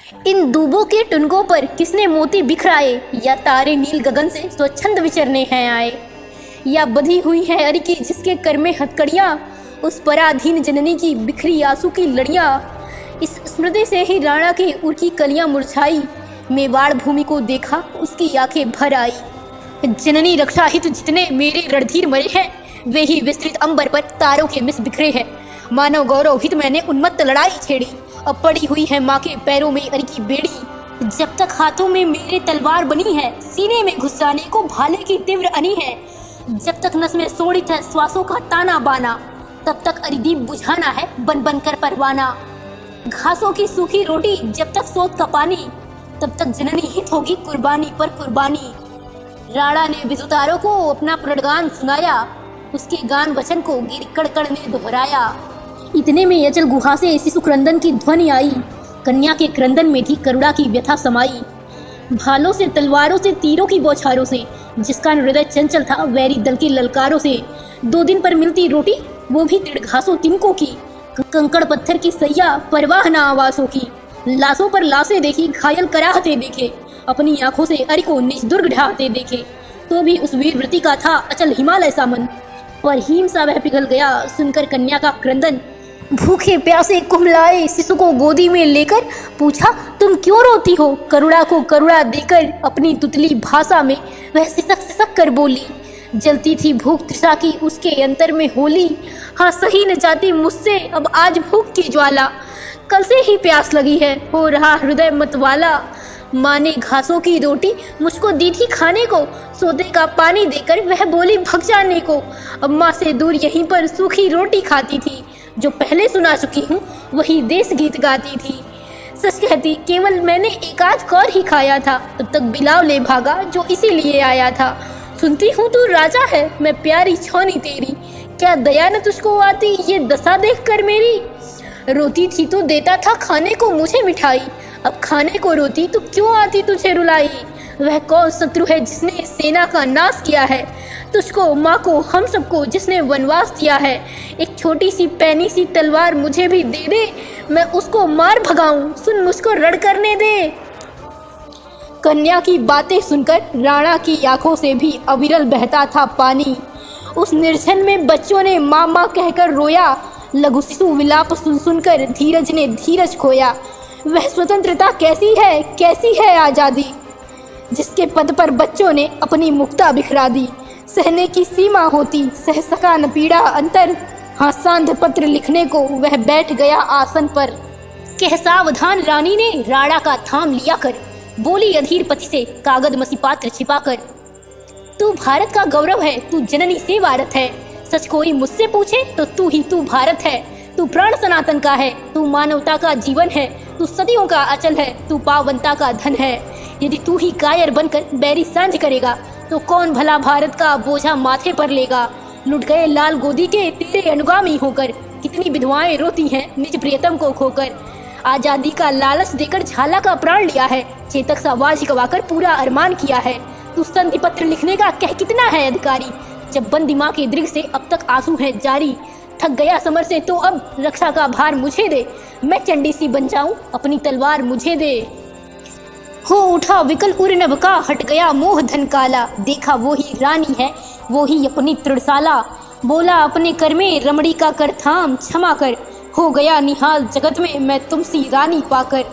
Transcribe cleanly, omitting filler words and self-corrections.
इन दूबों के टुनकों पर किसने मोती बिखराए, या तारे नील गगन से स्वच्छंद विचरने हैं आए, या बधी हुई है अरिकी जिसके कर में हथकड़ियाँ, उस पराधीन जननी की बिखरी आंसू की लड़ियाँ। इस स्मृति से ही राणा की उर्की कलियां मुरझाई, मेवाड़ भूमि को देखा उसकी आंखें भर आई। जननी रक्षा हित जितने मेरे रणधीर मरे हैं, वे ही विस्तृत अंबर पर तारों के मिस बिखरे हैं। मानव गौरव हित मैंने उन्मत्त लड़ाई छेड़ी, अब पड़ी हुई है माँ के पैरों में अरिकी बेड़ी। जब तक हाथों में मेरे तलवार बनी है, सीने में घुस जाने को भाले की तीव्र अनी है। जब तक नस में सोड़ित है श्वासों का ताना बाना, तब तक अरिदीप बुझाना है बन बन कर परवाना। घासों की सूखी रोटी जब तक सोत का पानी, तब तक जननी हित होगी कुर्बानी पर कुर्बानी। राणा ने विजुतारों को अपना प्रणगान सुनाया, उसके गान वचन को गिर कड़कड़ ने दोहराया। इतने में अचल गुहा से शिशु क्रंदन की ध्वनि आई, कन्या के क्रंदन में थी करुणा की व्यथा समाई। भालों से, तलवारों से, तीरों की बौछारों से, जिसका हृदय चंचल था वैरी दल के ललकारों से। 2 दिन पर मिलती रोटी, वो भी तिड़ घासों तिनकों की, कंकड़ पत्थर की सैया परवाह ना आवासों की। लाशों पर लाशें देखी, घायल कराहते देखे, अपनी आंखों से अरि को निज दुर्ग ढाहते देखे। तो भी उस वीर व्रती का था अचल हिमालय सा मन, पर हिम सा वह पिघल गया सुनकर कन्या का क्रंदन। भूखे प्यासे कुम्हलाए शिशु को गोदी में लेकर पूछा, तुम क्यों रोती हो? करुणा को करुणा देकर अपनी तुतली भाषा में वह सिसक सिसक कर बोली। जलती थी भूख तृषा की उसके अंतर में होली, हाँ सही न जाती मुझसे अब आज भूख की ज्वाला। कल से ही प्यास लगी है, हो रहा हृदय मतवाला। माँ ने घासों की रोटी मुझको दी थी खाने को, सोते का पानी देकर वह बोली भग जाने को। अब माँ से दूर यहीं पर सूखी रोटी खाती थी, जो पहले सुना चुकी हूँ वही देश गीत गाती थी। सच कहती केवल मैंने एक आध कौर ही खाया था, तब तक बिलाव ले भागा जो इसीलिए आया था। सुनती हूँ तू राजा है, मैं प्यारी छौनी तेरी, क्या दया न तुझको आती ये दशा देख कर मेरी। रोती थी तो देता था खाने को मुझे मिठाई, अब खाने को रोती तो क्यों आती तुझे रुलाई। वह कौन शत्रु है जिसने सेना का नाश किया है, तुझको, माँ को, हम सबको जिसने वनवास दिया है। एक छोटी सी पैनी सी तलवार मुझे भी दे दे, मैं उसको मार भगाऊं, सुन मुझको रण करने दे। कन्या की बातें सुनकर राणा की आंखों से भी अविरल बहता था पानी। उस निर्जन में बच्चों ने माँ माँ कहकर रोया, लघु शिशु विलाप सुन सुनकर धीरज ने धीरज खोया। वह स्वतंत्रता कैसी है आज़ादी, जिसके पद पर बच्चों ने अपनी मुक्ता बिखरा दी। सहने की सीमा होती सह सका न पीड़ा अंतर, हाँ सांध पत्र लिखने को वह बैठ गया आसन पर। कह सावधान रानी ने राणा का थाम लिया कर, बोली अधीर पति से कागज मसी पात्र छिपाकर। तू भारत का गौरव है, तू जननी से भारत है, सच कोई मुझसे पूछे तो तू भारत है। तू प्राण सनातन का है, तू मानवता का जीवन है, तू सदियों का अचल है, तू पावनता का धन है। यदि तू ही कायर बनकर बैरी सांझ करेगा, तो कौन भला भारत का बोझा माथे पर लेगा। लुट गए लाल गोदी के तेरे अनुगामी होकर, कितनी विधवाएं रोती हैं निज प्रियतम को खोकर। आजादी का लालच देकर झाला का प्राण लिया है, चेतक सा वाज गवाकर पूरा अरमान किया है। तू संधि पत्र लिखने का कह कितना है अधिकारी, जब बंदी माँ के दृग से अब तक आंसू हैं जारी। थक गया समर से तो अब रक्षा का भार मुझे दे, मैं चंडी सी बन जाऊं अपनी तलवार मुझे दे। हो उठा विकल उर्नभ का, हट गया मोह धन काला, देखा वो ही रानी है वो ही अपनी तृणशाला। बोला अपने कर में रमणी का कर थाम क्षमा कर, हो गया निहाल जगत में मैं तुमसी रानी पाकर।